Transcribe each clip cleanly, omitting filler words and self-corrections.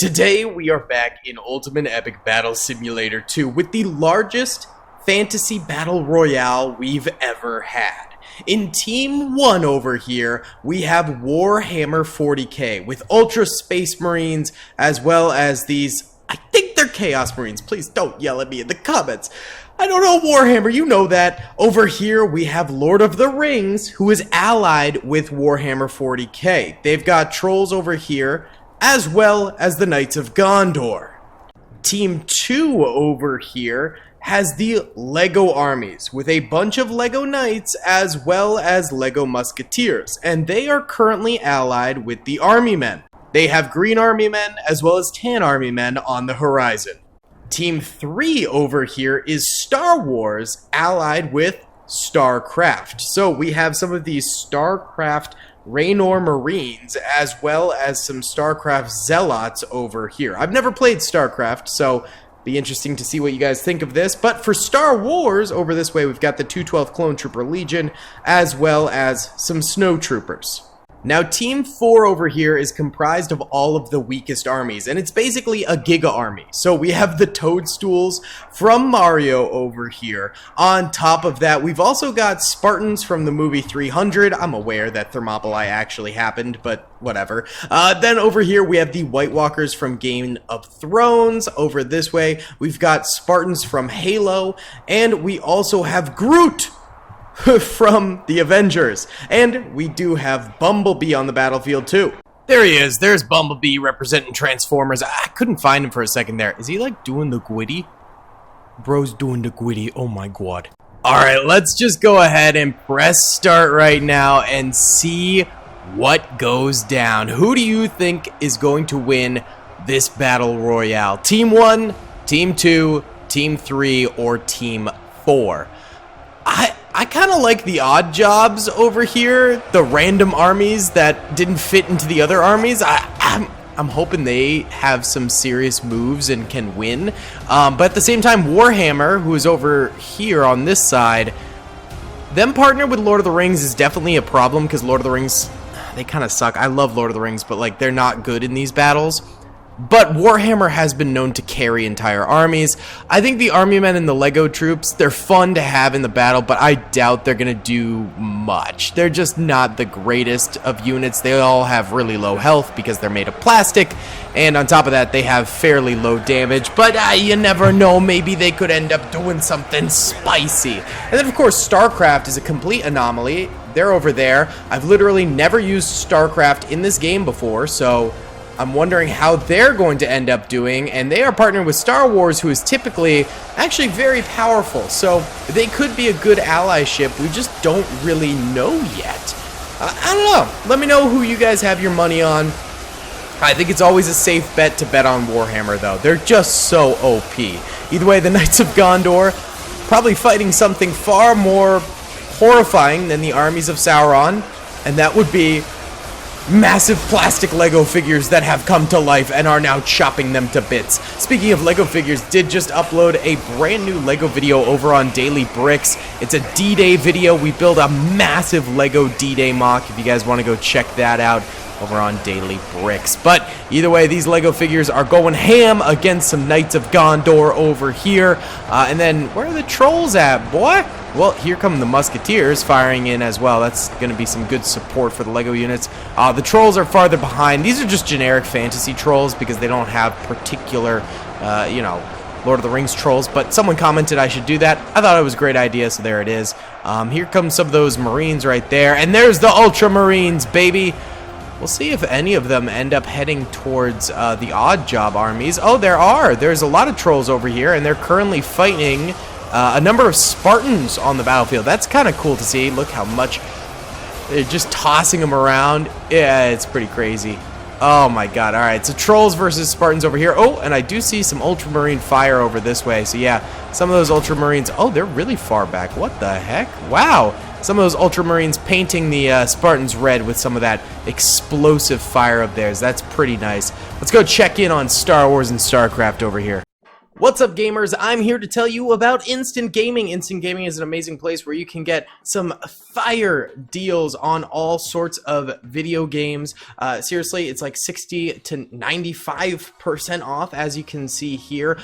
Today we are back in Ultimate Epic Battle Simulator 2 with the largest fantasy battle royale we've ever had. In Team 1 over here, we have Warhammer 40k with Ultra Space Marines as well as these, I think they're Chaos Marines. Please don't yell at me in the comments. I don't know Warhammer, you know that. Over here we have Lord of the Rings, who is allied with Warhammer 40k. They've got trolls over here, as well as the Knights of Gondor. Team 2 over here has the Lego armies, with a bunch of Lego Knights as well as Lego Musketeers, and they are currently allied with the Army Men. They have green Army Men as well as tan Army Men on the horizon. Team 3 over here is Star Wars allied with StarCraft. So we have some of these StarCraft Raynor Marines as well as some StarCraft Zealots over here. I've never played StarCraft, so be interesting to see what you guys think of this. But for Star Wars, over this way, we've got the 212th Clone Trooper Legion as well as some Snow Troopers. Now, Team 4 over here is comprised of all of the weakest armies, and it's basically a Giga army. So we have the Toadstools from Mario over here. On top of that, we've also got Spartans from the movie 300. I'm aware that Thermopylae actually happened, but whatever. Then over here, we have the White Walkers from Game of Thrones. Over this way, we've got Spartans from Halo, and we also have Groot from the Avengers. And we do have Bumblebee on the battlefield too. There he is. There's Bumblebee representing Transformers. I couldn't find him for a second there. Is he like doing the gwitty? Bro's doing the gwitty. Oh my god. Alright, let's just go ahead and press start right now and see what goes down. Who do you think is going to win this battle royale? Team 1, Team 2, Team 3, or Team 4? I kind of like the odd jobs over here, the random armies that didn't fit into the other armies. I'm hoping they have some serious moves and can win. But at the same time, Warhammer, who is over here on this side, them partner with Lord of the Rings is definitely a problem because Lord of the Rings, they kind of suck. I love Lord of the Rings, but like they're not good in these battles. But Warhammer has been known to carry entire armies. I think the Army Men and the Lego troops, they're fun to have in the battle, but I doubt they're going to do much. They're just not the greatest of units. They all have really low health because they're made of plastic, and on top of that, they have fairly low damage. But you never know, maybe they could end up doing something spicy. And then, of course, StarCraft is a complete anomaly. They're over there. I've literally never used StarCraft in this game before, so I'm wondering how they're going to end up doing, and they are partnering with Star Wars, who is typically actually very powerful, so they could be a good allyship. We just don't really know yet. I don't know. Let me know who you guys have your money on. I think it's always a safe bet to bet on Warhammer, though. They're just so OP. Either way, the Knights of Gondor probably fighting something far more horrifying than the armies of Sauron, and that would be massive plastic Lego figures that have come to life and are now chopping them to bits. Speaking of Lego figures, did just upload a brand new Lego video over on Daily Bricks. It's a D-Day video. We build a massive Lego D-Day mock if you guys want to go check that out over on Daily Bricks. But either way, these Lego figures are going ham against some Knights of Gondor over here. And then, where are the trolls at, boy? Well, here come the Musketeers firing in as well. That's going to be some good support for the Lego units. The trolls are farther behind. These are just generic fantasy trolls because they don't have particular, Lord of the Rings trolls. But someone commented I should do that. I thought it was a great idea, so there it is. Here come some of those Marines right there. And there's the Ultramarines, baby. We'll see if any of them end up heading towards the odd job armies. Oh, there are. There's a lot of trolls over here, and they're currently fighting a number of Spartans on the battlefield. That's kind of cool to see. Look how much they're just tossing them around. Yeah, it's pretty crazy. Oh my god. All right, so trolls versus Spartans over here. Oh, and I do see some Ultramarine fire over this way. So yeah, some of those Ultramarines. Oh, they're really far back. What the heck? Wow. Some of those Ultramarines painting the Spartans red with some of that explosive fire of theirs. That's pretty nice. Let's go check in on Star Wars and StarCraft over here. What's up, gamers? I'm here to tell you about Instant Gaming. Instant Gaming is an amazing place where you can get some fire deals on all sorts of video games. Seriously, it's like 60 to 95% off, as you can see here.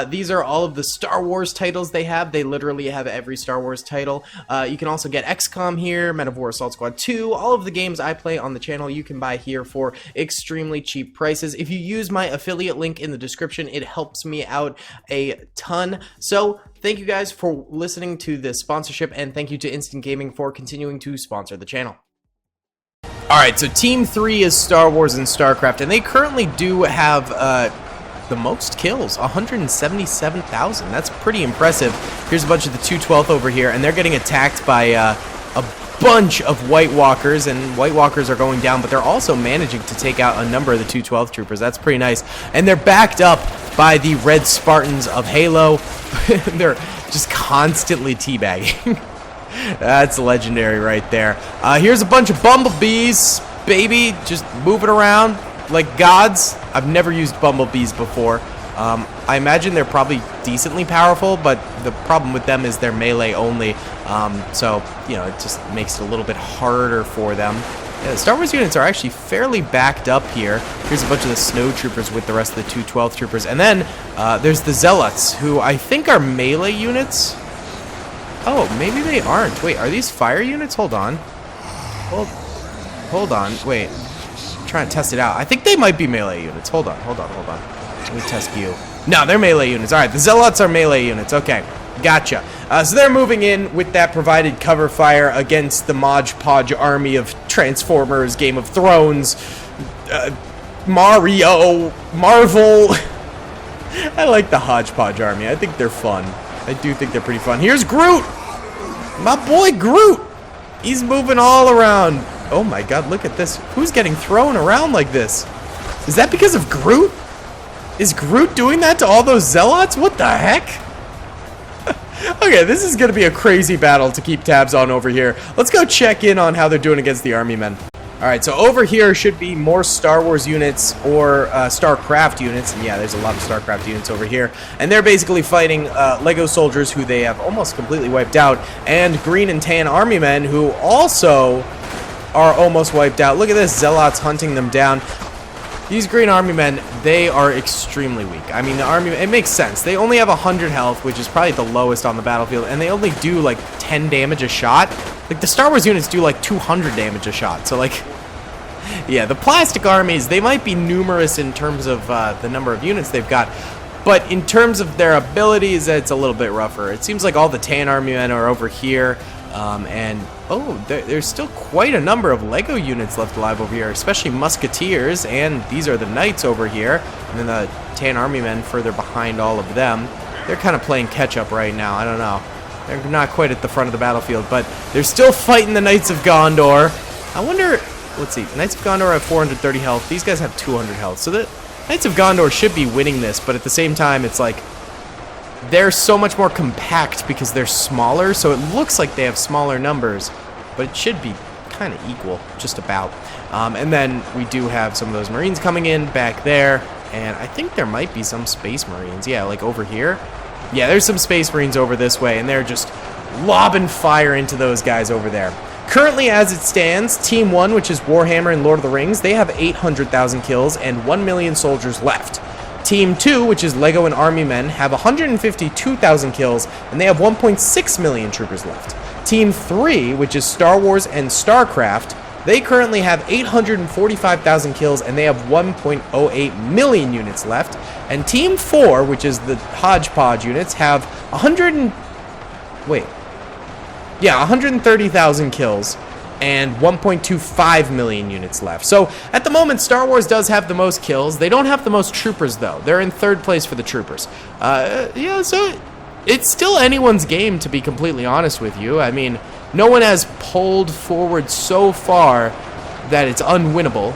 These are all of the Star Wars titles they have. They literally have every Star Wars title. You can also get XCOM here, Men of War Assault Squad 2. All of the games I play on the channel you can buy here for extremely cheap prices. If you use my affiliate link in the description, it helps me out a ton. So thank you guys for listening to this sponsorship, and thank you to Instant Gaming for continuing to sponsor the channel. Alright, so Team 3 is Star Wars and StarCraft, and they currently do have the most kills, 177,000. That's pretty impressive. Here's a bunch of the 212th over here, and they're getting attacked by a bunch of White Walkers, and White Walkers are going down, but they're also managing to take out a number of the 212 troopers. That's pretty nice. And they're backed up by the Red Spartans of Halo. They're just constantly teabagging. That's legendary right there. Here's a bunch of bumblebees, baby, just moving around like gods. I've never used bumblebees before. I imagine they're probably decently powerful, but the problem with them is they're melee only. So, you know, it just makes it a little bit harder for them. Yeah, the Star Wars units are actually fairly backed up here. Here's a bunch of the snow troopers with the rest of the 212 troopers. And then there's the zealots, who I think are melee units. Oh, maybe they aren't. Wait, are these fire units? Hold on. Hold on. Wait. I'm trying to test it out. I think they might be melee units. Hold on. Let me test you. No, they're melee units. Alright, the zealots are melee units. Okay, gotcha. So they're moving in with that provided cover fire against the hodgepodge army of Transformers, Game of Thrones, Mario, Marvel. I like the hodgepodge army. I think they're fun. I do think they're pretty fun. Here's Groot! My boy Groot! He's moving all around. Oh my god, look at this. Who's getting thrown around like this? Is that because of Groot? Is Groot doing that to all those zealots? What the heck? Okay, this is going to be a crazy battle to keep tabs on over here. Let's go check in on how they're doing against the army men. Alright, so over here should be more Star Wars units or StarCraft units. And yeah, there's a lot of StarCraft units over here. And they're basically fighting Lego soldiers who they have almost completely wiped out. And green and tan army men who also are almost wiped out. Look at this, zealots hunting them down. These green army men, they are extremely weak. I mean, the army, it makes sense. They only have 100 health, which is probably the lowest on the battlefield, and they only do like 10 damage a shot. Like, the Star Wars units do like 200 damage a shot. So, like, yeah, the plastic armies, they might be numerous in terms of the number of units they've got, but in terms of their abilities, it's a little bit rougher. It seems like all the tan army men are over here, and oh, there's still quite a number of Lego units left alive over here, especially Musketeers, and these are the Knights over here, and then the tan army men further behind all of them. They're kind of playing catch-up right now. I don't know. They're not quite at the front of the battlefield, but they're still fighting the Knights of Gondor. I wonder, let's see, Knights of Gondor have 430 health. These guys have 200 health, so the Knights of Gondor should be winning this, but at the same time, it's like, they're so much more compact because they're smaller, so it looks like they have smaller numbers, but it should be kind of equal, just about. And then we do have some of those Marines coming in back there, and I think there might be some Space Marines. Yeah, like over here. Yeah, there's some Space Marines over this way, and they're just lobbing fire into those guys over there. Currently, as it stands, Team 1, which is Warhammer and Lord of the Rings, they have 800,000 kills and 1 million soldiers left. Team 2, which is Lego and Army Men, have 152,000 kills, and they have 1.6 million troopers left. Team 3, which is Star Wars and StarCraft, they currently have 845,000 kills, and they have 1.08 million units left. And Team 4, which is the hodgepodge units, have 130,000 kills and 1.25 million units left. So at the moment, Star Wars does have the most kills. They don't have the most troopers, though. They're in third place for the troopers. Yeah, so it's still anyone's game, to be completely honest with you. I mean, no one has pulled forward so far that it's unwinnable.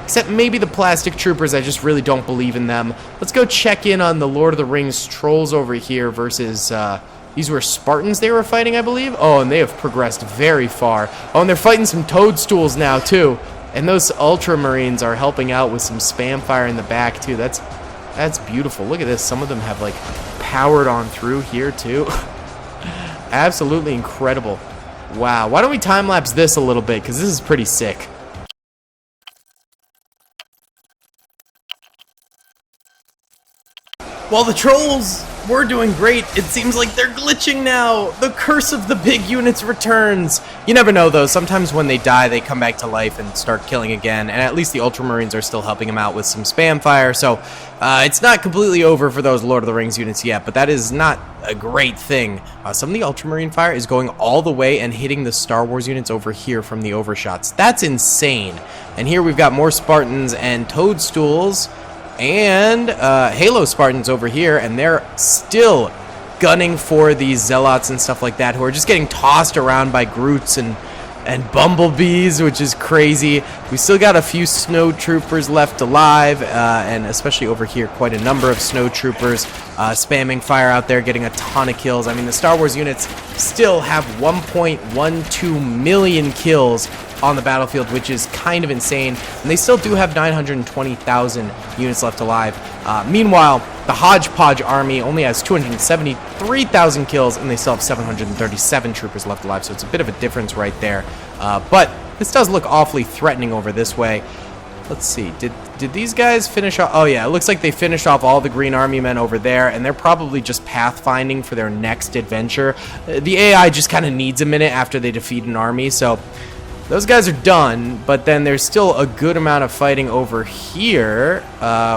Except maybe the plastic troopers, I just really don't believe in them. Let's go check in on the Lord of the Rings trolls over here versus these were Spartans they were fighting, I believe. Oh, and they have progressed very far. Oh, and they're fighting some toadstools now, too. And those Ultramarines are helping out with some spam fire in the back, too. That's That's beautiful. Look at this. Some of them have, like, powered on through here, too. Absolutely incredible. Wow. Why don't we time-lapse this a little bit, because this is pretty sick. While the trolls were doing great, it seems like they're glitching now. The curse of the big units returns. You never know, though. Sometimes when they die, they come back to life and start killing again. And at least the Ultramarines are still helping them out with some spam fire. So it's not completely over for those Lord of the Rings units yet, but that is not a great thing. Some of the Ultramarine fire is going all the way and hitting the Star Wars units over here from the overshots. That's insane. And here we've got more Spartans and Toadstools and Halo Spartans over here, and they're still gunning for these Zealots and stuff like that, who are just getting tossed around by Groots and Bumblebees, which is crazy. We still got a few Snow Troopers left alive, and especially over here, quite a number of Snow Troopers spamming fire out there, getting a ton of kills. I mean, the Star Wars units still have 1.12 million kills on the battlefield, which is kind of insane, and they still do have 920,000 units left alive. Meanwhile, the hodgepodge army only has 273,000 kills, and they still have 737 troopers left alive, so it's a bit of a difference right there. But this does look awfully threatening over this way. Let's see, did these guys finish off? Oh yeah, it looks like they finished off all the green army men over there, and they're probably just pathfinding for their next adventure. The AI just kind of needs a minute after they defeat an army, so those guys are done, but then there's still a good amount of fighting over here,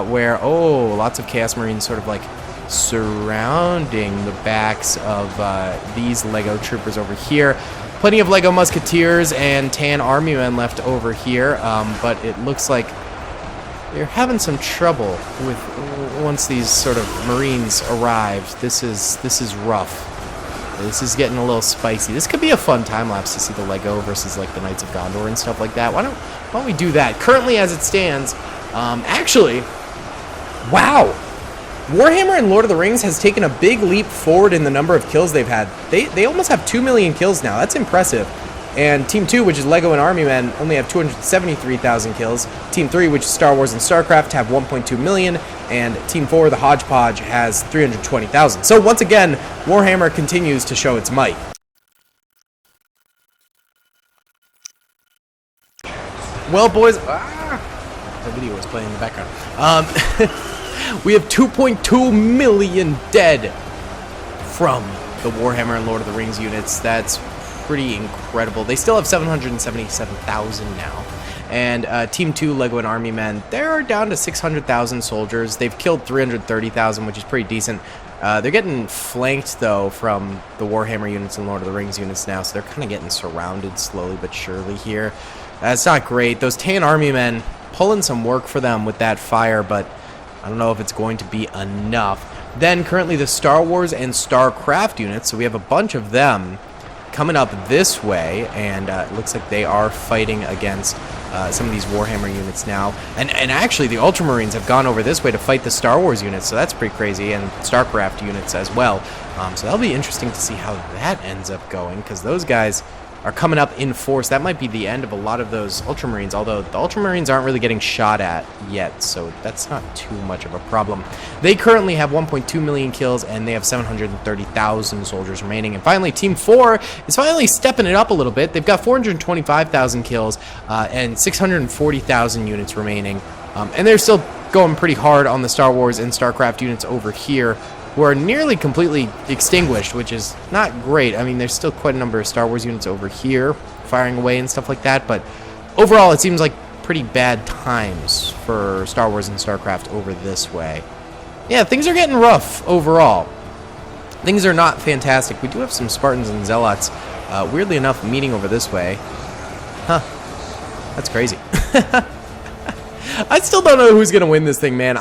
where, oh, lots of Chaos Marines sort of like surrounding the backs of these Lego troopers over here. Plenty of Lego Musketeers and Tan Army Men left over here, but it looks like they're having some trouble with once these sort of Marines arrived. This is rough. This is getting a little spicy. This could be a fun time-lapse to see the Lego versus, like, the Knights of Gondor and stuff like that. Why don't we do that? Currently, as it stands, actually, wow! Warhammer and Lord of the Rings has taken a big leap forward in the number of kills they've had. They almost have 2 million kills now. That's impressive. And Team 2, which is Lego and Army Men, only have 273,000 kills. Team 3, which is Star Wars and StarCraft, have 1.2 million. And Team 4, the Hodgepodge, has 320,000. So once again, Warhammer continues to show its might. Well, boys, the video was playing in the background. We have 2.2 million dead from the Warhammer and Lord of the Rings units. That's pretty incredible. They still have 777,000 now. And Team 2, Lego and Army Men, they're down to 600,000 soldiers. They've killed 330,000, which is pretty decent. They're getting flanked, though, from the Warhammer units and Lord of the Rings units now, so they're kind of getting surrounded slowly but surely here. That's not great. Those Tan Army Men pulling some work for them with that fire, but I don't know if it's going to be enough. Then currently the Star Wars and StarCraft units, so we have a bunch of them coming up this way, and it looks like they are fighting against some of these Warhammer units now. And actually, the Ultramarines have gone over this way to fight the Star Wars units, so that's pretty crazy, and StarCraft units as well. So that'll be interesting to see how that ends up going, because those guys are coming up in force. That might be the end of a lot of those Ultramarines, although the Ultramarines aren't really getting shot at yet, so that's not too much of a problem. They currently have 1.2 million kills, and they have 730,000 soldiers remaining. And finally, Team 4 is finally stepping it up a little bit. They've got 425,000 kills and 640,000 units remaining. And they're still going pretty hard on the Star Wars and StarCraft units over here, who are nearly completely extinguished, which is not great. I mean, there's still quite a number of Star Wars units over here firing away and stuff like that, but overall it seems like pretty bad times for Star Wars and StarCraft over this way. Yeah, things are getting rough overall. Things are not fantastic. We do have some Spartans and Zealots, weirdly enough, meeting over this way. Huh. That's crazy. I still don't know who's going to win this thing, man.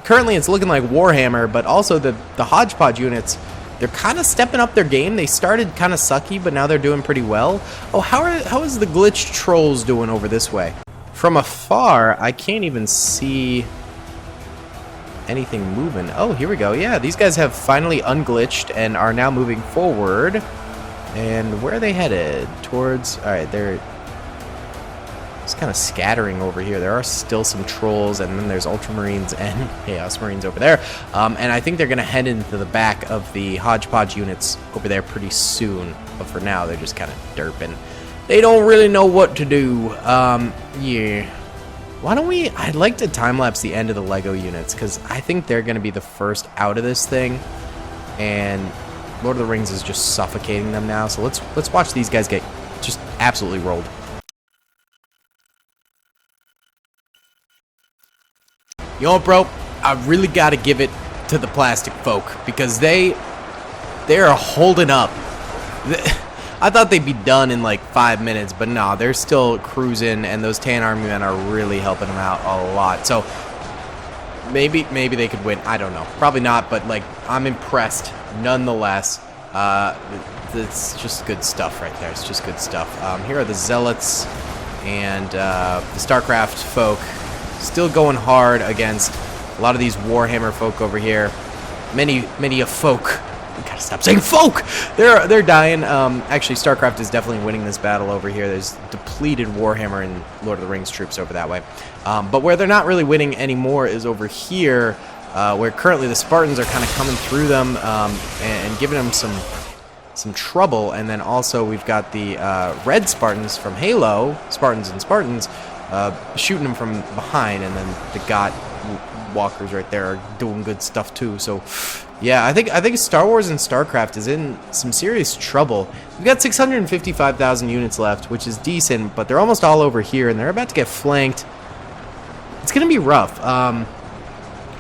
Currently, it's looking like Warhammer, but also the Hodgepodge units, they're kind of stepping up their game. They started kind of sucky, but now they're doing pretty well. Oh, how is the glitched trolls doing over this way? From afar, I can't even see anything moving. Oh, here we go. Yeah, these guys have finally unglitched and are now moving forward. And where are they headed? Towards... All right, they're just kind of scattering over here. There are still some trolls, and then there's Ultramarines and Chaos Marines over there. And I think they're going to head into the back of the hodgepodge units over there pretty soon. But for now, they're just kind of derping. They don't really know what to do. Yeah. Why don't we... I'd like to time-lapse the end of the Lego units, because I think they're going to be the first out of this thing. And Lord of the Rings is just suffocating them now. So let's watch these guys get just absolutely rolled. You know what, bro? I really got to give it to the plastic folk, because they're holding up. I thought they'd be done in like 5 minutes, but no, they're still cruising, and those Tan Army men are really helping them out a lot. So maybe they could win. I don't know. Probably not, but like I'm impressed nonetheless. It's just good stuff right there. It's just good stuff. Here are the Zealots and the StarCraft folk, still going hard against a lot of these Warhammer folk over here. Many a folk. We gotta stop saying folk. They're dying. Actually, StarCraft is definitely winning this battle over here. There's depleted Warhammer and Lord of the Rings troops over that way. But where they're not really winning anymore is over here, where currently the Spartans are kind of coming through them and giving them some trouble. And then also we've got the red Spartans from Halo, Spartans, shooting them from behind, and then the God walkers right there are doing good stuff too. So yeah, I think Star Wars and StarCraft is in some serious trouble. We've got 655,000 units left, which is decent, but they're almost all over here, and they're about to get flanked. It's gonna be rough.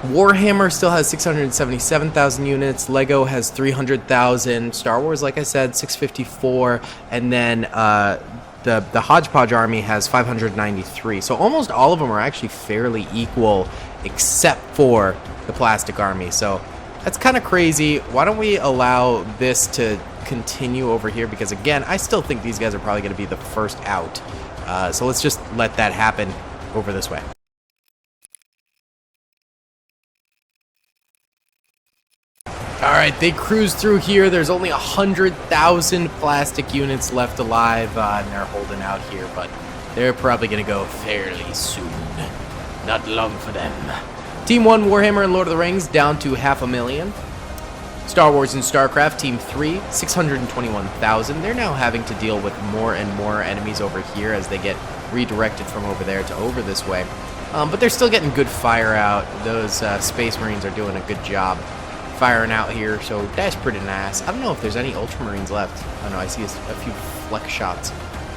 Warhammer still has 677,000 units. Lego has 300,000. Star Wars, like I said, 654, and then the hodgepodge army has 593. So almost all of them are actually fairly equal, except for the plastic army. So that's kind of crazy. Why don't we allow this to continue over here? Because again, I still think these guys are probably going to be the first out. So let's just let that happen over this way. Alright, they cruise through here. There's only 100,000 plastic units left alive, and they're holding out here, but they're probably going to go fairly soon. Not long for them. Team 1, Warhammer and Lord of the Rings, down to 500,000. Star Wars and StarCraft, Team 3, 621,000. They're now having to deal with more and more enemies over here as they get redirected from over there to over this way. But they're still getting good fire out. Those Space Marines are doing a good job firing out here, so that's pretty nice. I don't know if there's any Ultramarines left. I don't know, I see a few flex shots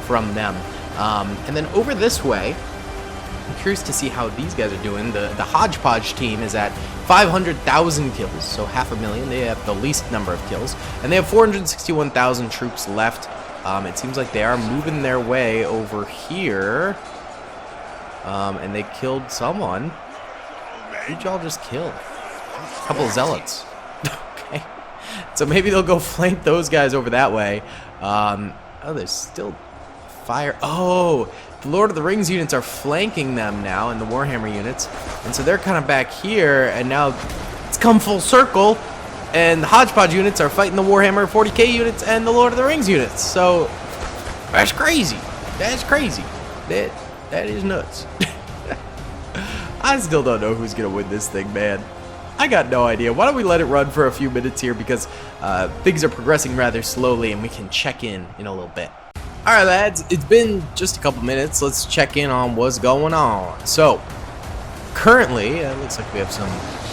from them. And then over this way, I'm curious to see how these guys are doing. The hodgepodge team is at 500,000 kills, so 500,000. They have the least number of kills, and they have 461,000 troops left. It seems like they are moving their way over here, and they killed someone. Who did y'all just kill? A couple of zealots. Okay, so maybe they'll go flank those guys over that way. Oh, there's still fire. Oh, the Lord of the Rings units are flanking them now, and the Warhammer units, and so they're kind of back here, and now it's come full circle, and the hodgepodge units are fighting the Warhammer 40k units and the Lord of the Rings units. So that's crazy. That's crazy. That is nuts. I still don't know who's gonna win this thing, man. I got no idea. Why don't we let it run for a few minutes here, because things are progressing rather slowly, and we can check in a little bit. Alright lads, it's been just a couple minutes. Let's check in on what's going on. So, currently, it looks like we have some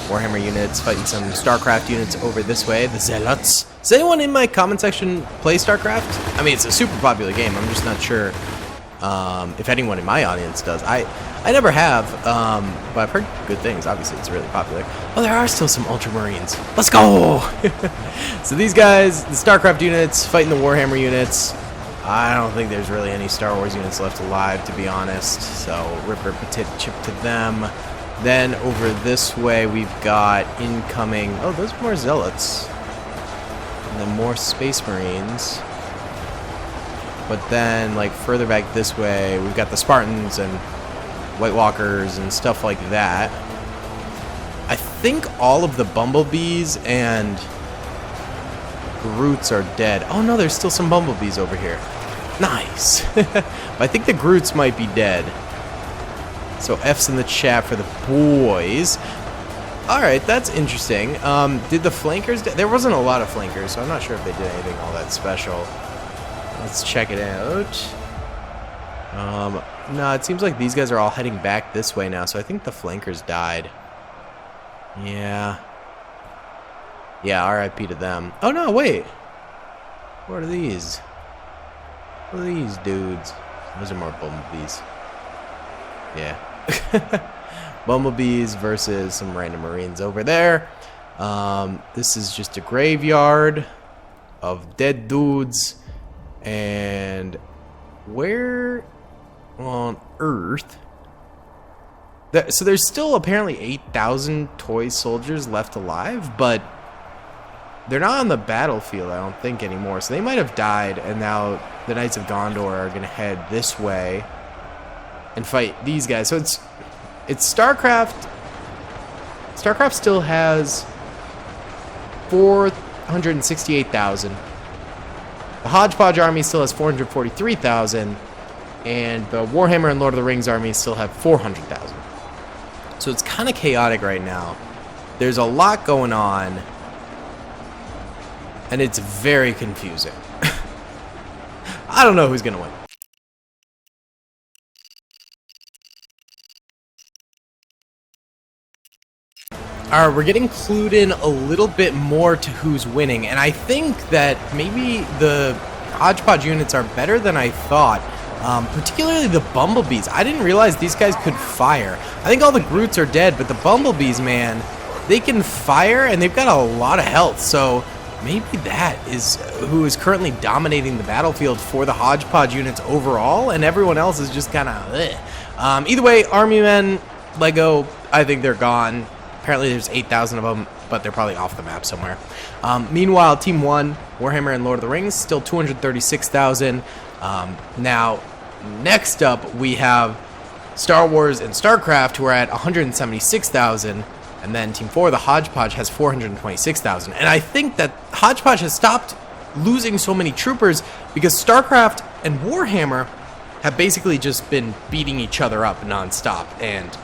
Warhammer units fighting some StarCraft units over this way, the Zealots. Does anyone in my comment section play StarCraft? I mean, it's a super popular game. I'm just not sure if anyone in my audience does. I never have, but I've heard good things. Obviously, it's really popular. Oh, there are still some Ultramarines. Let's go! So these guys, the StarCraft units, fighting the Warhammer units. I don't think there's really any Star Wars units left alive, to be honest. So, ripper potato chip to them. Then, over this way, we've got incoming... Oh, those are more Zealots. And then more Space Marines. But then, like, further back this way, we've got the Spartans and White Walkers and stuff like that. I think all of the Bumblebees and Groots are dead. Oh, no, there's still some Bumblebees over here. Nice. But I think the Groots might be dead. So F's in the chat for the boys. Alright, that's interesting. Did the flankers... There wasn't a lot of flankers, so I'm not sure if they did anything all that special. Let's check it out. No, it seems like these guys are all heading back this way now, so I think the flankers died. Yeah. Yeah, RIP to them. Oh, no, wait. What are these? What are these dudes? Those are more bumblebees. Yeah. Bumblebees versus some random marines over there. This is just a graveyard of dead dudes. And where on earth? So there's still apparently 8,000 toy soldiers left alive, but they're not on the battlefield, I don't think, anymore. So they might have died, and now the Knights of Gondor are going to head this way and fight these guys. So it's StarCraft. StarCraft still has 468,000. The Hodgepodge army still has 443,000, and the Warhammer and Lord of the Rings armies still have 400,000. So it's kind of chaotic right now. There's a lot going on, and it's very confusing. I don't know who's going to win. Alright, we're getting clued in a little bit more to who's winning, and I think that maybe the Hodgepodge units are better than I thought, particularly the Bumblebees. I didn't realize these guys could fire. I think all the Groots are dead, but the Bumblebees, man, they can fire, and they've got a lot of health, so maybe that is who is currently dominating the battlefield for the Hodgepodge units overall, and everyone else is just kind of either way, Army Men, Lego, I think they're gone. Apparently there's 8,000 of them, but they're probably off the map somewhere. Meanwhile, Team 1, Warhammer and Lord of the Rings, still 236,000. Now, next up, we have Star Wars and StarCraft, who are at 176,000. And then Team 4, the Hodgepodge, has 426,000. And I think that Hodgepodge has stopped losing so many troopers because StarCraft and Warhammer have basically just been beating each other up nonstop. And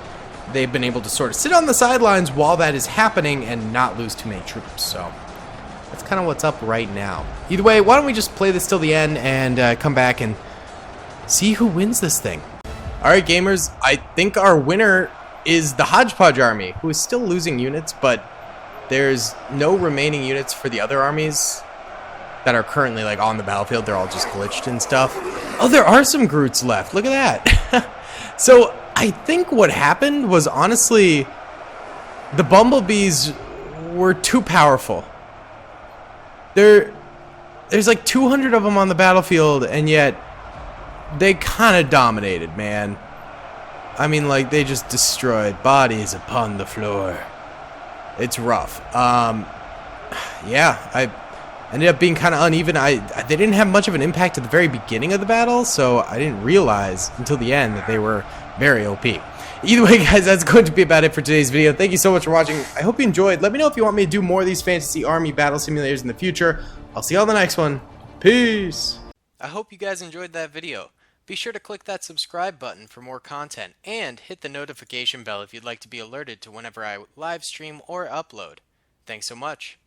they've been able to sort of sit on the sidelines while that is happening and not lose too many troops. So that's kind of what's up right now. Either way, why don't we just play this till the end and come back and see who wins this thing. All right, gamers, I think our winner is the Hodgepodge army, who is still losing units, but there's no remaining units for the other armies that are currently like on the battlefield. They're all just glitched and stuff. Oh, there are some Groots left. Look at that. So I think what happened was, honestly, the Bumblebees were too powerful. There's like 200 of them on the battlefield, and yet they kind of dominated, man. I mean, like, they just destroyed bodies upon the floor. It's rough. Yeah, I ended up being kind of uneven. They didn't have much of an impact at the very beginning of the battle, so I didn't realize until the end that they were very OP. Either way, guys, that's going to be about it for today's video. Thank you so much for watching. I hope you enjoyed. Let me know if you want me to do more of these fantasy army battle simulators in the future. I'll see you on the next one. Peace. I hope you guys enjoyed that video. Be sure to click that subscribe button for more content, and hit the notification bell if you'd like to be alerted to whenever I live stream or upload. Thanks so much.